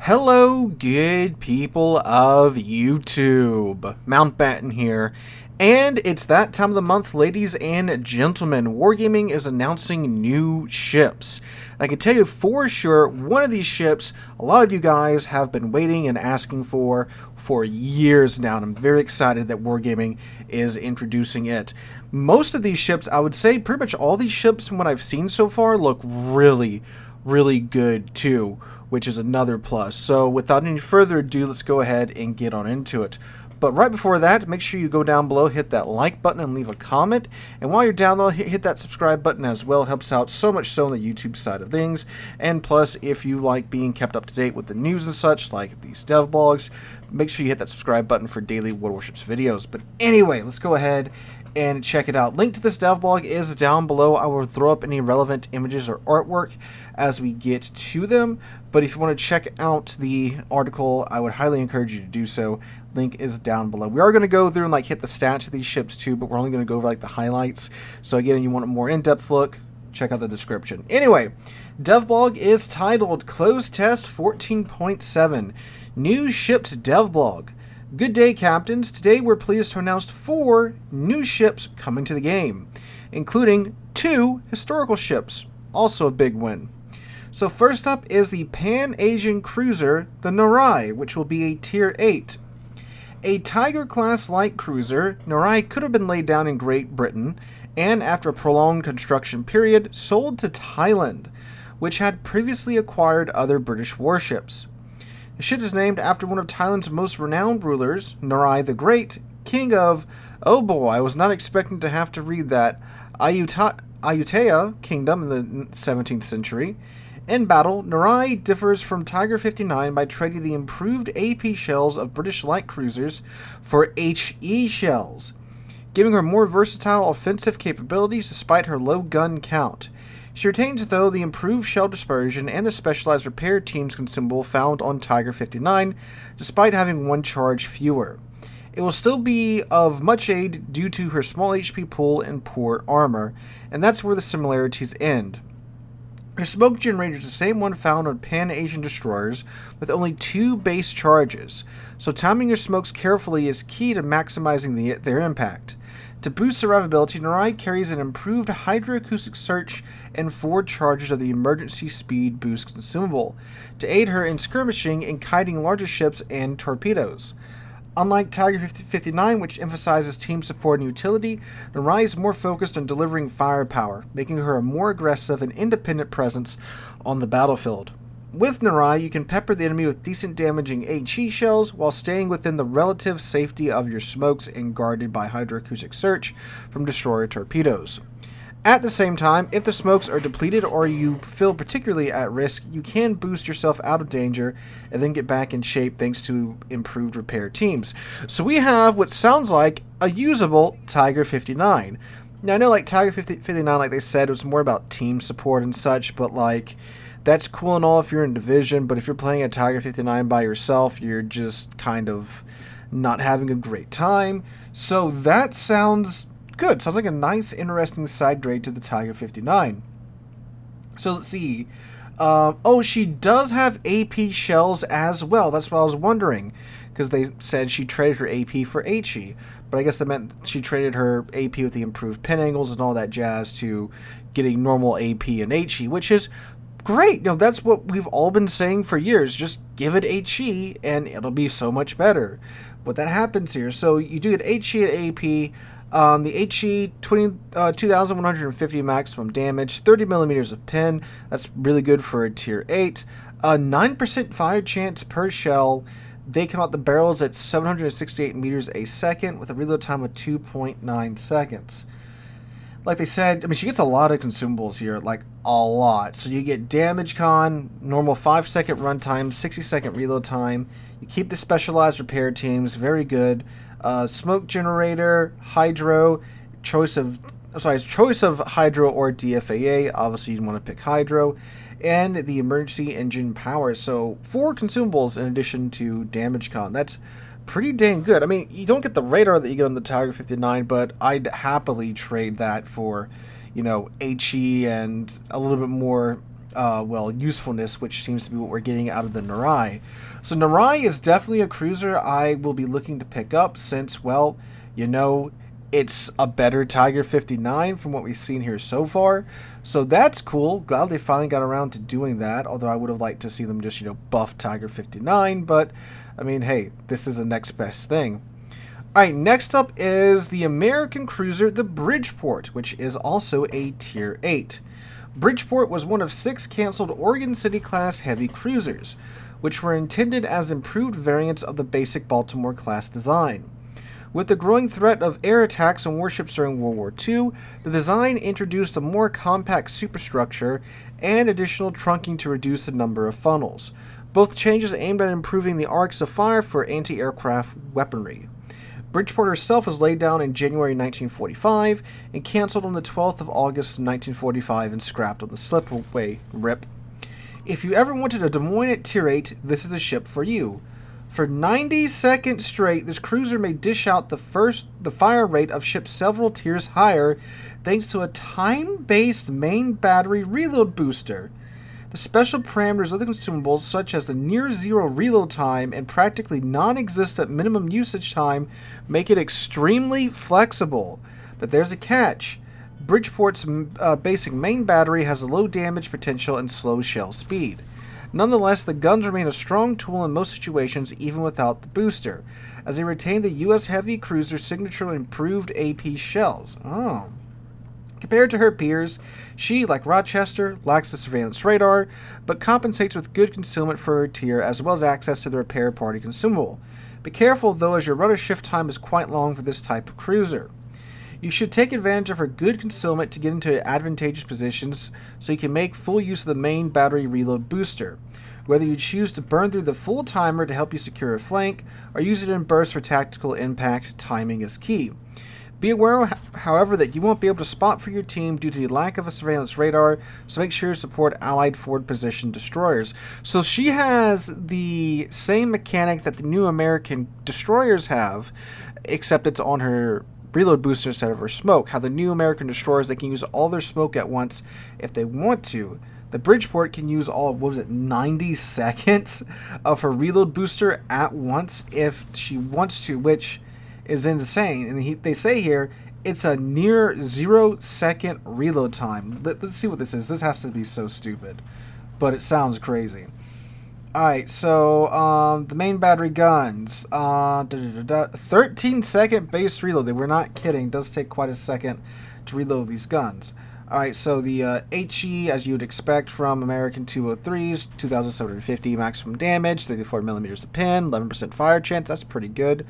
Hello, good people of YouTube. Mountbatten here, and it's that time of the month, ladies and gentlemen. Wargaming is announcing new ships. I can tell you for sure, one of these ships, a lot of you guys have been waiting and asking for years now, and I'm very excited that Wargaming is introducing it. Most of these ships, I would say pretty much all these ships from what I've seen so far, look really good too, which is another plus. So without any further ado, let's go ahead and get on into it. But right before that, make sure you go down below, hit that like button, and leave a comment. And while you're down there, hit that subscribe button as well. It helps out so much so on the YouTube side of things. And plus, if you like being kept up to date with the news and such, like these dev blogs, make sure you hit that subscribe button for daily Warships videos. But anyway, let's go ahead and check it out. Link to this dev blog is down below. I will throw up any relevant images or artwork as we get to them. But if you want to check out the article, I would highly encourage you to do so. Link is down below. We are going to go through and hit the stats of these ships too, but we're only going to go over the highlights. So again, you want a more in-depth look, check out the description. Anyway, dev blog is titled Closed Test 14.7 New Ships Dev Blog. Good day, captains. Today we're pleased to announce 4 new ships coming to the game, including 2 historical ships. Also a big win. So first up is the Pan-Asian cruiser, the Narai, which will be a Tier 8. A Tiger-class light cruiser, Narai could have been laid down in Great Britain, and after a prolonged construction period, sold to Thailand, which had previously acquired other British warships. The ship is named after one of Thailand's most renowned rulers, Narai the Great, king of, oh boy, I was not expecting to have to read that, Ayutthaya Kingdom in the 17th century. In battle, Narai differs from Tiger 59 by trading the improved AP shells of British light cruisers for HE shells, giving her more versatile offensive capabilities despite her low gun count. She retains, though, the improved shell dispersion and the specialized repair team's consumable found on Tiger 59, despite having 1 charge fewer. It will still be of much aid due to her small HP pool and poor armor, and that's where the similarities end. Her smoke generator is the same one found on Pan-Asian destroyers, with only 2 base charges, so timing your smokes carefully is key to maximizing their impact. To boost survivability, Narai carries an improved hydroacoustic search and 4 charges of the emergency speed boost consumable, to aid her in skirmishing and kiting larger ships and torpedoes. Unlike Tiger 59, which emphasizes team support and utility, Narai is more focused on delivering firepower, making her a more aggressive and independent presence on the battlefield. With Narai, you can pepper the enemy with decent damaging HE shells while staying within the relative safety of your smokes and guarded by hydroacoustic search from destroyer torpedoes. At the same time, if the smokes are depleted or you feel particularly at risk, you can boost yourself out of danger and then get back in shape thanks to improved repair teams. So we have what sounds like a usable Tiger 59. Now I know Tiger 59, like they said, it was more about team support and such, but that's cool and all if you're in division, but if you're playing a Tiger 59 by yourself, you're just kind of not having a great time. So that sounds good. Sounds like a nice, interesting side grade to the Tiger 59. So let's see. Oh, she does have AP shells as well. That's what I was wondering, because they said she traded her AP for HE. But I guess that meant she traded her AP with the improved pin angles and all that jazz to getting normal AP and HE, which is great. That's what we've all been saying for years. Just give it HE and it'll be so much better. But that happens here. So you do get HE and AP. The HE, 2,150 maximum damage, 30 millimeters of pin. That's really good for a Tier 8. 9% fire chance per shell. They come out the barrels at 768 meters a second with a reload time of 2.9 seconds. Like they said, she gets a lot of consumables here, a lot. So you get damage con, normal 5-second runtime, 60-second reload time. You keep the specialized repair teams, very good. Smoke generator, hydro, choice of hydro or DFAA. Obviously, you'd want to pick hydro, and the emergency engine power. So 4 consumables in addition to damage con. That's pretty dang good. You don't get the radar that you get on the Tiger 59, but I'd happily trade that for, HE and a little bit more usefulness, which seems to be what we're getting out of the Narai. So Narai is definitely a cruiser I will be looking to pick up since, well, it's a better Tiger 59 from what we've seen here so far. So that's cool. Glad they finally got around to doing that, although I would have liked to see them just, buff Tiger 59, but, I mean, hey, this is the next best thing. Alright, next up is the American cruiser, the Bridgeport, which is also a Tier 8. Bridgeport was one of 6 canceled Oregon City-class heavy cruisers, which were intended as improved variants of the basic Baltimore-class design. With the growing threat of air attacks on warships during World War II, the design introduced a more compact superstructure and additional trunking to reduce the number of funnels. Both changes aimed at improving the arcs of fire for anti-aircraft weaponry. Bridgeport herself was laid down in January 1945 and canceled on the 12th of August 1945 and scrapped on the slipway rip. If you ever wanted a Des Moines at Tier 8, this is a ship for you. For 90 seconds straight, this cruiser may dish out the fire rate of ships several tiers higher thanks to a time-based main battery reload booster. The special parameters of the consumables, such as the near-zero reload time and practically non-existent minimum usage time, make it extremely flexible. But there's a catch. Bridgeport's basic main battery has a low damage potential and slow shell speed. Nonetheless, the guns remain a strong tool in most situations even without the booster, as they retain the U.S. heavy cruiser's signature improved AP shells. Oh. Compared to her peers, she, like Rochester, lacks the surveillance radar, but compensates with good concealment for her tier as well as access to the repair party consumable. Be careful though, as your rudder shift time is quite long for this type of cruiser. You should take advantage of her good concealment to get into advantageous positions so you can make full use of the main battery reload booster. Whether you choose to burn through the full timer to help you secure a flank or use it in bursts for tactical impact, timing is key. Be aware, however, that you won't be able to spot for your team due to the lack of a surveillance radar, so make sure to support allied forward position destroyers. So she has the same mechanic that the new American destroyers have, except it's on her reload booster instead of her smoke. How the new American destroyers, they can use all their smoke at once if they want to. The Bridgeport can use all, 90 seconds of her reload booster at once if she wants to, which is insane. And they say here it's a near 0 second reload time. Let's see what this is. This has to be so stupid, but it sounds crazy. Alright, so the main battery guns, 13-second base reload. They were not kidding. It does take quite a second to reload these guns. Alright, so the HE, as you would expect from American 203s, 2,750 maximum damage, 34 millimeters a pin, 11% fire chance. That's pretty good.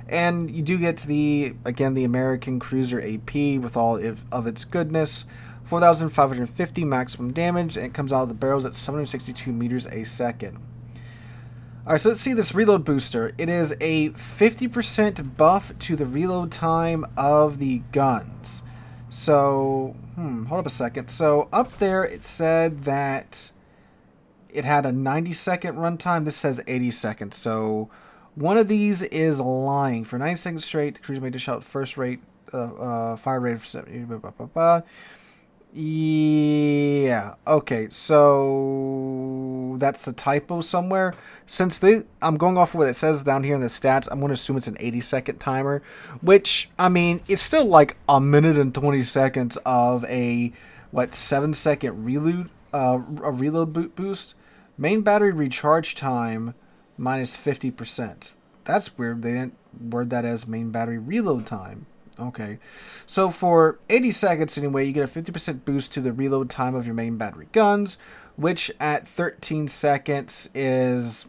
And you do get to the American Cruiser AP with all of its goodness. 4,550 maximum damage, and it comes out of the barrels at 762 meters a second. Alright, so let's see this reload booster. It is a 50% buff to the reload time of the guns. So, hold up a second. So, up there it said that it had a 90-second runtime. This says 80 seconds. So, one of these is lying. For 90 seconds straight, the cruiser may dish out first rate, fire rate of 70. Yeah. Okay. So that's a typo somewhere. Since I'm going off of what it says down here in the stats, I'm going to assume it's an 80-second timer, which, I mean, it's still like a minute and 20 seconds of a 7-second reload, a reload boost. Main battery recharge time minus 50%. That's weird. They didn't word that as main battery reload time. Okay, so for 80 seconds anyway, you get a 50% boost to the reload time of your main battery guns, which at 13 seconds is,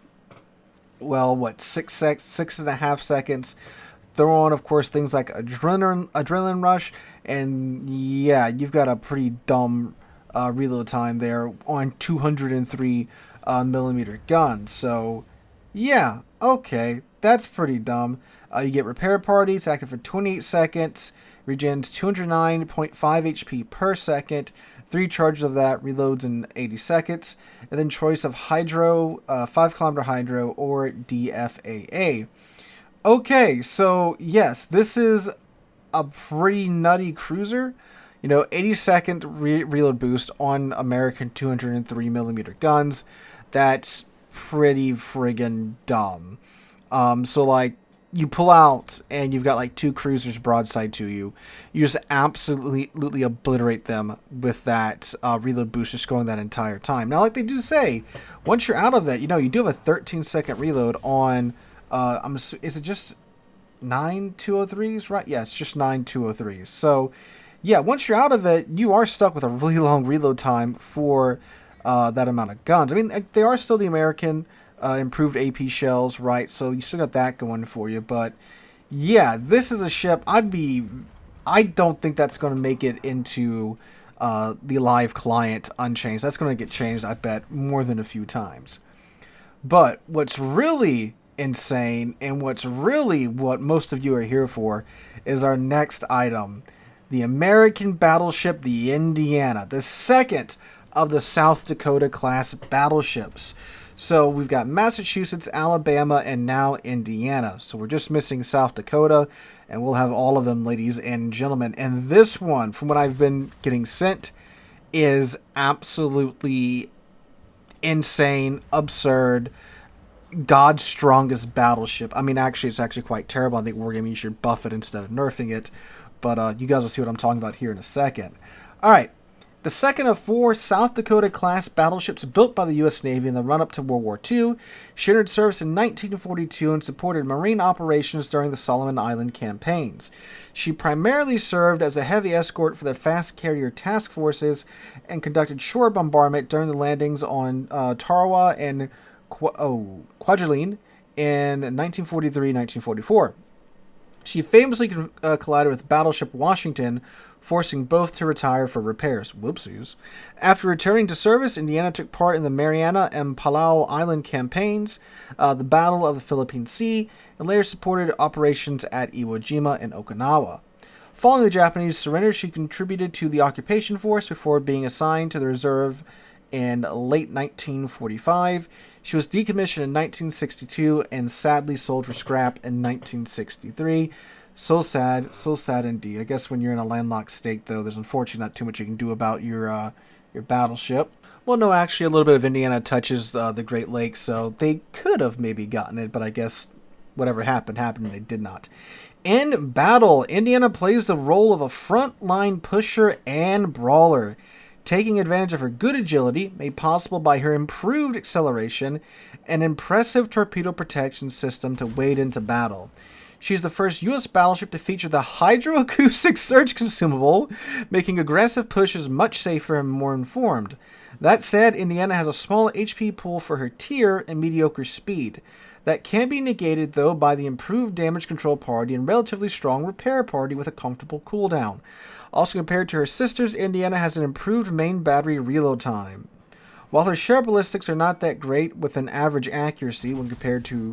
6.5 seconds. Throw on, of course, things like adrenaline rush, and yeah, you've got a pretty dumb reload time there on 203 millimeter guns. So yeah, okay, that's pretty dumb. You get repair party. It's active for 28 seconds. Regens 209.5 HP per second. 3 charges of that. Reloads in 80 seconds. And then choice of hydro, 5-kilometer hydro, or DFAA. Okay, so yes, this is a pretty nutty cruiser. 80-second reload boost on American 203mm guns. That's pretty friggin' dumb. So like, you pull out and you've got like 2 cruisers broadside to you. You just absolutely obliterate them with that reload boost just going that entire time. Now, like they do say, once you're out of it, you do have a 13-second reload on, is it just 9 203s, right? Yeah, it's just 9 203s. So, yeah, once you're out of it, you are stuck with a really long reload time for that amount of guns. I mean, they are still the American improved AP shells, right? So you still got that going for you. But yeah, this is a ship I don't think that's going to make it into the live client unchanged. That's going to get changed, I bet, more than a few times. But what's really insane, and what most of you are here for, is our next item. The American battleship, the Indiana, the second of the South Dakota class battleships. So we've got Massachusetts, Alabama, and now Indiana. So we're just missing South Dakota, and we'll have all of them, ladies and gentlemen. And this one, from what I've been getting sent, is absolutely insane, absurd, God's strongest battleship. I mean, actually, it's actually quite terrible. I think Wargaming, you should buff it instead of nerfing it. But you guys will see what I'm talking about here in a second. All right. The second of 4 South Dakota-class battleships built by the U.S. Navy in the run-up to World War II, she entered service in 1942 and supported marine operations during the Solomon Island campaigns. She primarily served as a heavy escort for the fast carrier task forces and conducted shore bombardment during the landings on Tarawa and Kwajalein in 1943-1944. She famously collided with Battleship Washington, forcing both to retire for repairs. Whoopsies. After returning to service, Indiana took part in the Mariana and Palau Island campaigns, the Battle of the Philippine Sea, and later supported operations at Iwo Jima and Okinawa. Following the Japanese surrender, she contributed to the occupation force before being assigned to the reserve in late 1945. She was decommissioned in 1962 and sadly sold for scrap in 1963. So sad indeed. I guess when you're in a landlocked state, though, there's unfortunately not too much you can do about your battleship. Well, no, actually, a little bit of Indiana touches the Great Lakes, so they could have maybe gotten it, but I guess whatever happened, and they did not. In battle, Indiana plays the role of a frontline pusher and brawler, taking advantage of her good agility, made possible by her improved acceleration and impressive torpedo protection system to wade into battle. She's the first U.S. battleship to feature the hydroacoustic surge consumable, making aggressive pushes much safer and more informed. That said, Indiana has a small HP pool for her tier and mediocre speed. That can be negated, though, by the improved damage control party and relatively strong repair party with a comfortable cooldown. Also, compared to her sisters, Indiana has an improved main battery reload time. While her shell ballistics are not that great, with an average accuracy when combined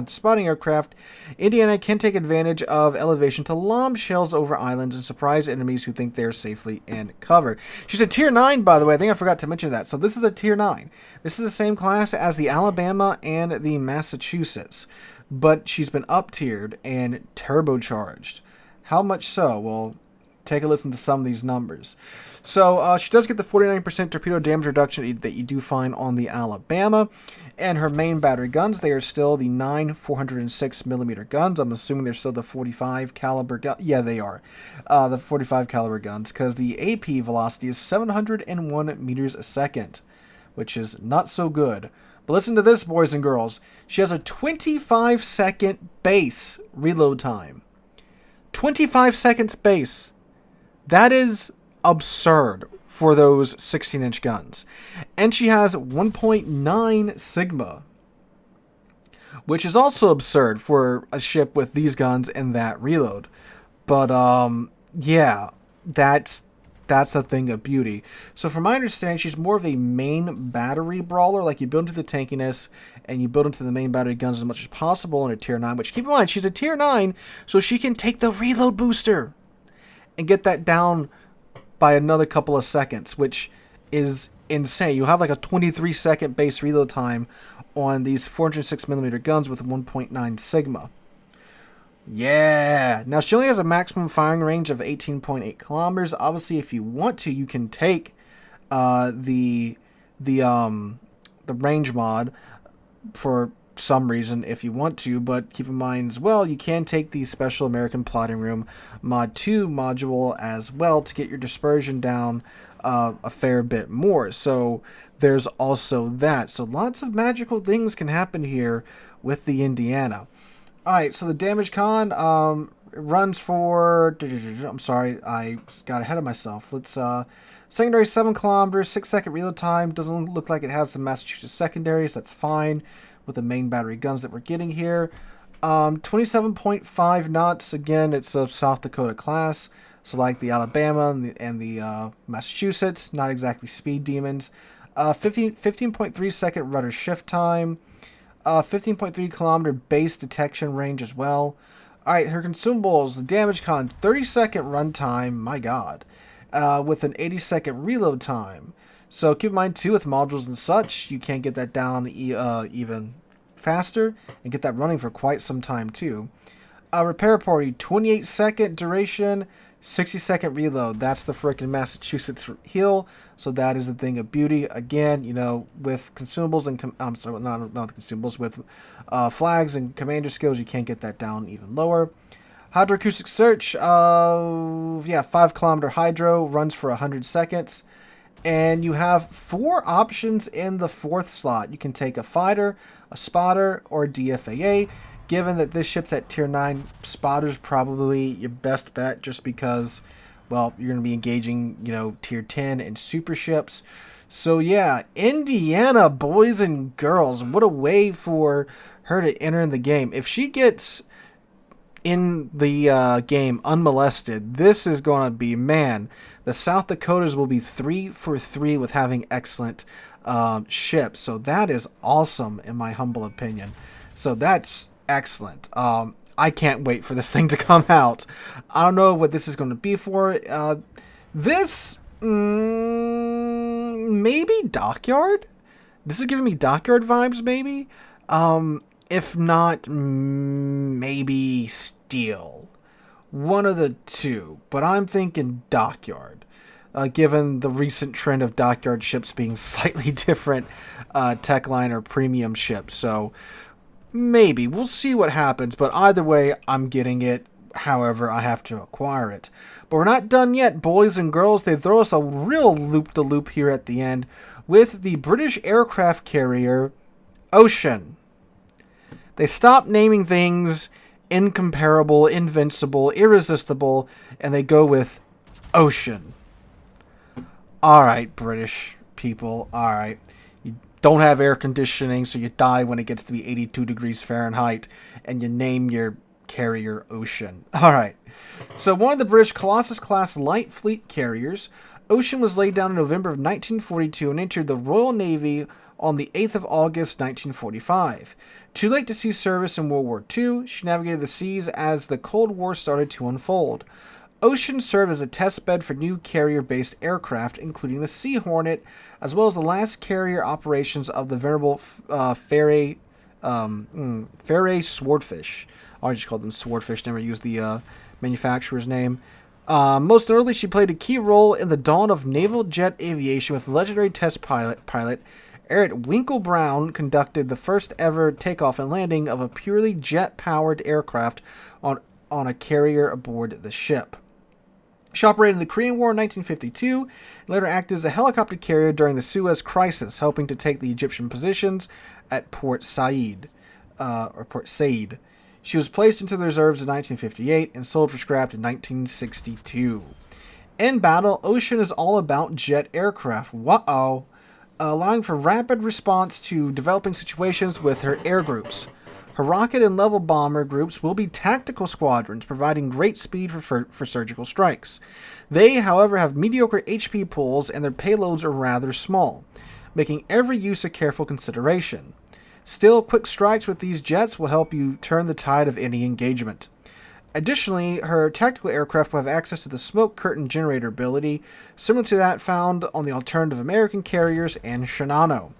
with the spotting aircraft, Indiana can take advantage of elevation to lob shells over islands and surprise enemies who think they are safely in cover. She's a Tier 9, by the way. I think I forgot to mention that. So this is a Tier 9. This is the same class as the Alabama and the Massachusetts, but she's been up-tiered and turbocharged. How much so? Well, take a listen to some of these numbers. So she does get the 49% torpedo damage reduction that you do find on the Alabama. And her main battery guns, they are still the 9 406mm guns. I'm assuming they're still the 45 caliber gun. Yeah, they are. The 45 caliber guns, because the AP velocity is 701 meters a second, which is not so good. But listen to this, boys and girls. She has a 25-second base reload time. 25 seconds base. That is absurd for those 16-inch guns. And she has 1.9 Sigma, which is also absurd for a ship with these guns and that reload. But, yeah, that's a thing of beauty. So from my understanding, she's more of a main battery brawler. Like, you build into the tankiness and you build into the main battery guns as much as possible in a Tier 9. Which, keep in mind, she's a Tier 9, so she can take the reload booster and get that down by another couple of seconds, which is insane. You have like a 23-second base reload time on these 406mm guns with 1.9 Sigma. Yeah. Now she only has a maximum firing range of 18.8 kilometers. Obviously, if you want to, you can take uh, the the range mod for some reason if you want to, but keep in mind as well, you can take the Special American Plotting Room Mod 2 module as well to get your dispersion down a fair bit more. So there's also that. So lots of magical things can happen here with the Indiana. Alright, so the damage con runs for... I'm sorry, I got ahead of myself. Let's... secondary 7 kilometers, 6-second reload time. Doesn't look like it has some Massachusetts secondaries. That's fine with the main battery guns that we're getting here. 27.5 knots. Again, it's a South Dakota class. So like the Alabama and the Massachusetts. Not exactly speed demons. 15.3 second rudder shift time. 15.3 kilometer base detection range as well. Alright, her consumables. The damage con. 30-second runtime. My god. With an 80-second reload time. So keep in mind too, with modules and such, you can get that down even faster and get that running for quite some time too. Repair party, 28-second duration, 60-second reload. That's the frickin' Massachusetts heal. So that is the thing of beauty. Again, you know, with consumables and I'm sorry, not with consumables, with flags and commander skills, you can't get that down even lower. Hydroacoustic search, 5-kilometer hydro, runs for 100 seconds. And you have 4 options in the 4th slot. You can take a fighter, a spotter, or a DFAA. Given that this ship's at tier 9, spotter's probably your best bet just because, well, you're going to be engaging, you know, tier 10 and super ships. So yeah, Indiana, boys and girls, what a way for her to enter in the game. If she gets in the game unmolested, this is going to be, man, the South Dakotas will be 3 for 3 with having excellent ships. So that is awesome in my humble opinion. So that's excellent. I can't wait for this thing to come out. I don't know what this is going to be for. This maybe Dockyard? This is giving me Dockyard vibes maybe. If not, maybe Steel. One of the two. But I'm thinking Dockyard. Given the recent trend of Dockyard ships being slightly different tech line or premium ships. So maybe. We'll see what happens. But either way, I'm getting it. However, I have to acquire it. But we're not done yet, boys and girls. They throw us a real loop-de-loop here at the end with the British aircraft carrier Ocean. They stop naming things incomparable, invincible, irresistible, and they go with Ocean. Alright, British people, alright. You don't have air conditioning, so you die when it gets to be 82 degrees Fahrenheit, and you name your carrier Ocean. Alright, so one of the British Colossus-class light fleet carriers, Ocean was laid down in November of 1942 and entered the Royal Navy on the 8th of August 1945. Too late to see service in World War II, she navigated the seas as the Cold War started to unfold. Ocean served as a test bed for new carrier-based aircraft, including the Sea Hornet, as well as the last carrier operations of the venerable Fairey Swordfish. I just called them Swordfish, never used the manufacturer's name. Most notably, she played a key role in the dawn of naval jet aviation with legendary test pilot Eric Winkle Brown conducted the first ever takeoff and landing of a purely jet-powered aircraft on a carrier aboard the ship. She operated in the Korean War in 1952 and later acted as a helicopter carrier during the Suez Crisis, helping to take the Egyptian positions at Port Said. She was placed into the reserves in 1958 and sold for scrap in 1962. In battle, Ocean is all about jet aircraft. Whoa! Allowing for rapid response to developing situations with her air groups. Her rocket and level bomber groups will be tactical squadrons, providing great speed for surgical strikes. They, however, have mediocre HP pools and their payloads are rather small, making every use a careful consideration. Still, quick strikes with these jets will help you turn the tide of any engagement. Additionally, her tactical aircraft will have access to the smoke curtain generator ability, similar to that found on the alternative American carriers and Shinano.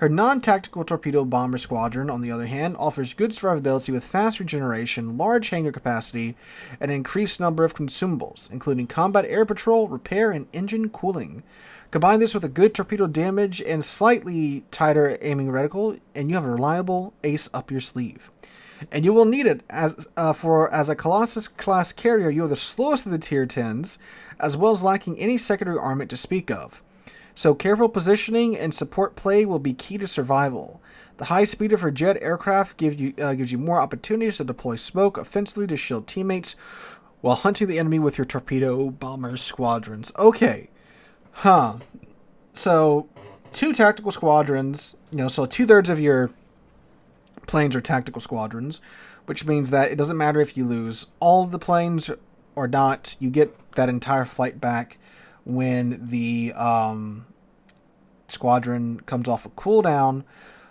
Her non-tactical torpedo bomber squadron, on the other hand, offers good survivability with fast regeneration, large hangar capacity, and an increased number of consumables, including combat air patrol, repair, and engine cooling. Combine this with a good torpedo damage and slightly tighter aiming reticle, and you have a reliable ace up your sleeve. And you will need it as a Colossus-class carrier. You are the slowest of the Tier 10s, as well as lacking any secondary armament to speak of. So careful positioning and support play will be key to survival. The high speed of her jet aircraft gives you more opportunities to deploy smoke offensively to shield teammates while hunting the enemy with your torpedo bomber squadrons. Okay. So 2 tactical squadrons, so 2/3 of your planes are tactical squadrons, which means that it doesn't matter if you lose all of the planes or not, you get that entire flight back when the squadron comes off a cooldown,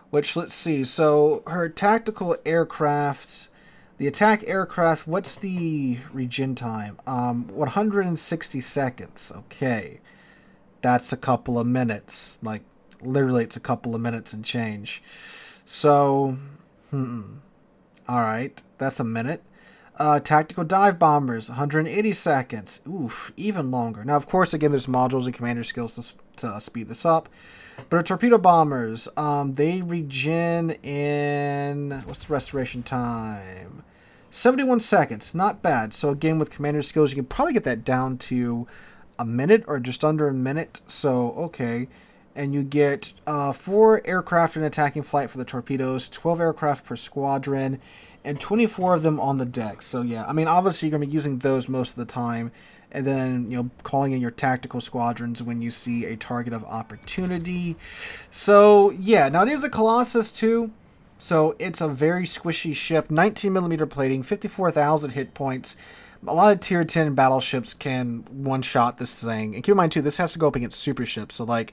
which, let's see, so her tactical aircraft, the attack aircraft, what's the regen time? 160 seconds. Okay. That's a couple of minutes. Like, literally, it's a couple of minutes and change. So, alright, that's a minute. Tactical dive bombers, 180 seconds. Oof, even longer. Now, of course, again, there's modules and commander skills to speed this up. But our torpedo bombers, they regen in, what's the restoration time? 71 seconds, not bad. So again, with commander skills, you can probably get that down to a minute or just under a minute. So, okay. And you get 4 aircraft in attacking flight for the torpedoes, 12 aircraft per squadron, and 24 of them on the deck. So yeah, I mean, obviously you're going to be using those most of the time, and then, calling in your tactical squadrons when you see a target of opportunity. So yeah, now it is a Colossus too, so it's a very squishy ship. 19mm plating, 54,000 hit points. A lot of tier 10 battleships can one-shot this thing. And keep in mind too, this has to go up against super ships, so like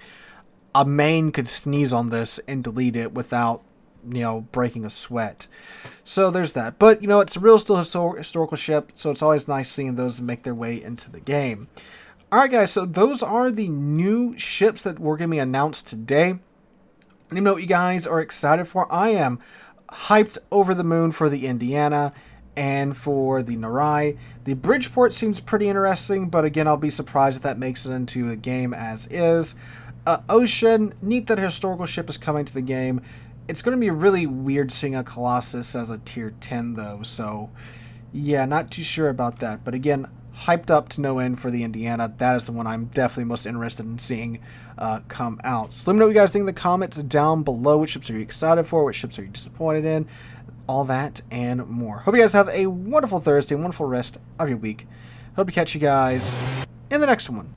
a main could sneeze on this and delete it without breaking a sweat. So there's that. But, it's a real still historical ship, so it's always nice seeing those make their way into the game. Alright guys, so those are the new ships that were going to be announced today. Let me know what you guys are excited for. I am hyped over the moon for the Indiana and for the Narai. The Bridgeport seems pretty interesting, but again, I'll be surprised if that makes it into the game as is. Ocean, neat that a historical ship is coming to the game. It's going to be really weird seeing a Colossus as a tier 10 though, so yeah, not too sure about that. But again, hyped up to no end for the Indiana. That is the one I'm definitely most interested in seeing come out. So let me know what you guys think in the comments down below. Which ships are you excited for? Which ships are you disappointed in? All that and more. Hope you guys have a wonderful Thursday, wonderful rest of your week. Hope to catch you guys in the next one.